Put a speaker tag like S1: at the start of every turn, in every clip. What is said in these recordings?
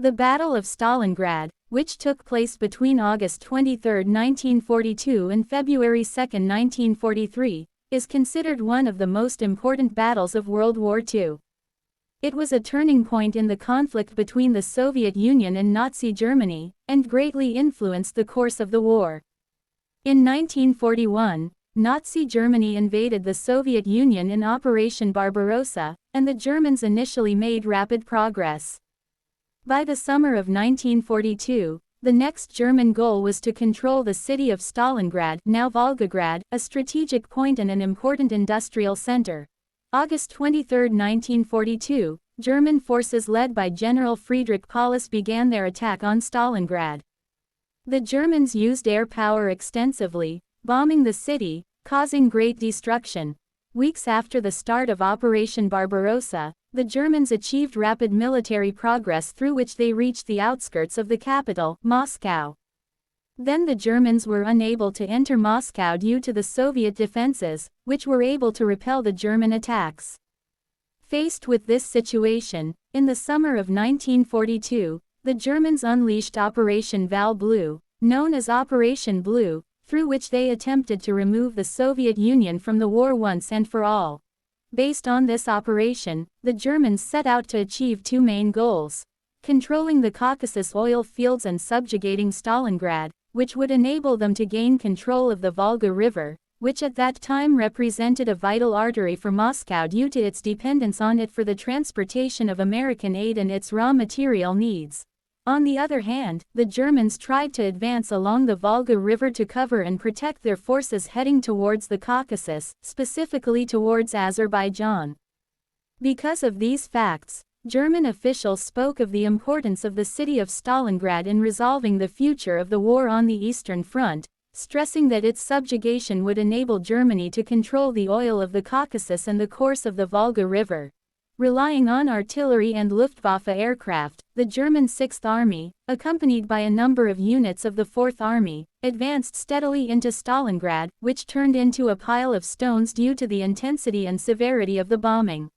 S1: The Battle of Stalingrad, which took place between August 23, 1942 and February 2, 1943, is considered one of the most important battles of World War II. It was a turning point in the conflict between the Soviet Union and Nazi Germany, and greatly influenced the course of the war. In 1941, Nazi Germany invaded the Soviet Union in Operation Barbarossa, and the Germans initially made rapid progress. By the summer of 1942, the next German goal was to control the city of Stalingrad, now Volgograd, a strategic point and an important industrial center. August 23, 1942, German forces led by General Friedrich Paulus began their attack on Stalingrad. The Germans used air power extensively, bombing the city, causing great destruction. Weeks after the start of Operation Barbarossa, the Germans achieved rapid military progress through which they reached the outskirts of the capital, Moscow. Then the Germans were unable to enter Moscow due to the Soviet defenses, which were able to repel the German attacks. Faced with this situation, in the summer of 1942, the Germans unleashed Operation Val Blue, known as Operation Blue, through which they attempted to remove the Soviet Union from the war once and for all. Based on this operation, the Germans set out to achieve two main goals: controlling the Caucasus oil fields and subjugating Stalingrad, which would enable them to gain control of the Volga River, which at that time represented a vital artery for Moscow due to its dependence on it for the transportation of American aid and its raw material needs. On the other hand, the Germans tried to advance along the Volga River to cover and protect their forces heading towards the Caucasus, specifically towards Azerbaijan. Because of these facts, German officials spoke of the importance of the city of Stalingrad in resolving the future of the war on the Eastern Front, stressing that its subjugation would enable Germany to control the oil of the Caucasus and the course of the Volga River. Relying on artillery and Luftwaffe aircraft, the German Sixth Army, accompanied by a number of units of the Fourth Army, advanced steadily into Stalingrad, which turned into a pile of stones due to the intensity and severity of the bombing.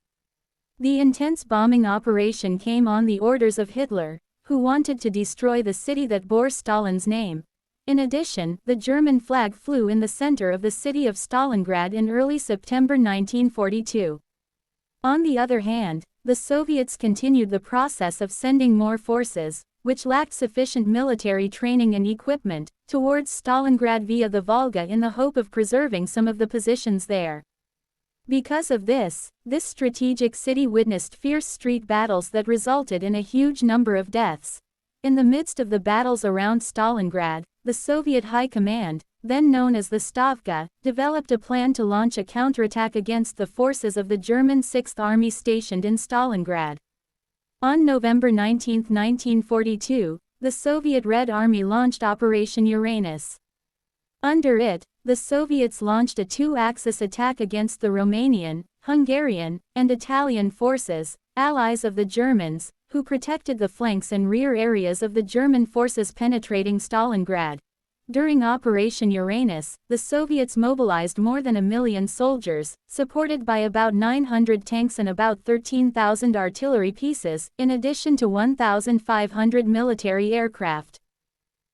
S1: The intense bombing operation came on the orders of Hitler, who wanted to destroy the city that bore Stalin's name. In addition, the German flag flew in the center of the city of Stalingrad in early September 1942. On the other hand, the Soviets continued the process of sending more forces, which lacked sufficient military training and equipment, towards Stalingrad via the Volga in the hope of preserving some of the positions there. Because of this strategic city witnessed fierce street battles that resulted in a huge number of deaths. In the midst of the battles around Stalingrad, the Soviet High Command, then known as the Stavka, developed a plan to launch a counterattack against the forces of the German Sixth Army stationed in Stalingrad. On November 19, 1942, the Soviet Red Army launched Operation Uranus. Under it, the Soviets launched a two-axis attack against the Romanian, Hungarian, and Italian forces, allies of the Germans, who protected the flanks and rear areas of the German forces penetrating Stalingrad. During Operation Uranus, the Soviets mobilized more than 1 million soldiers, supported by about 900 tanks and about 13,000 artillery pieces, in addition to 1,500 military aircraft.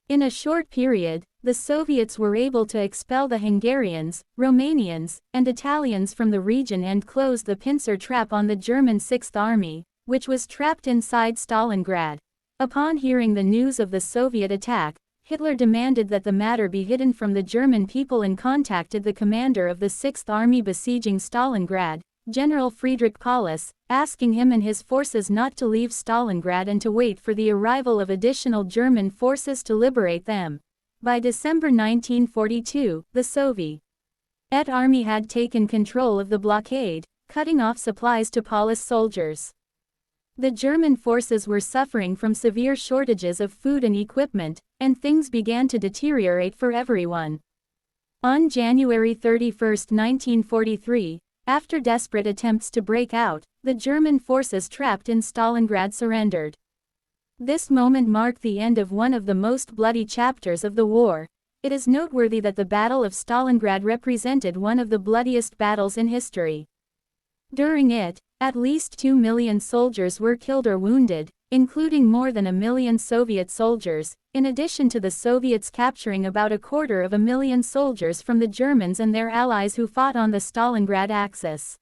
S1: In a short period, the Soviets were able to expel the Hungarians, Romanians, and Italians from the region and close the pincer trap on the German Sixth Army, which was trapped inside Stalingrad. Upon hearing the news of the Soviet attack, Hitler demanded that the matter be hidden from the German people and contacted the commander of the Sixth Army besieging Stalingrad, General Friedrich Paulus, asking him and his forces not to leave Stalingrad and to wait for the arrival of additional German forces to liberate them. By December 1942, the Soviet Army had taken control of the blockade, cutting off supplies to Paulus soldiers. The German forces were suffering from severe shortages of food and equipment, and things began to deteriorate for everyone. On January 31, 1943, after desperate attempts to break out, the German forces trapped in Stalingrad surrendered. This moment marked the end of one of the most bloody chapters of the war. It is noteworthy that the Battle of Stalingrad represented one of the bloodiest battles in history. During it, at least 2 million soldiers were killed or wounded, including more than 1 million Soviet soldiers, in addition to the Soviets capturing about 250,000 soldiers from the Germans and their allies who fought on the Stalingrad Axis.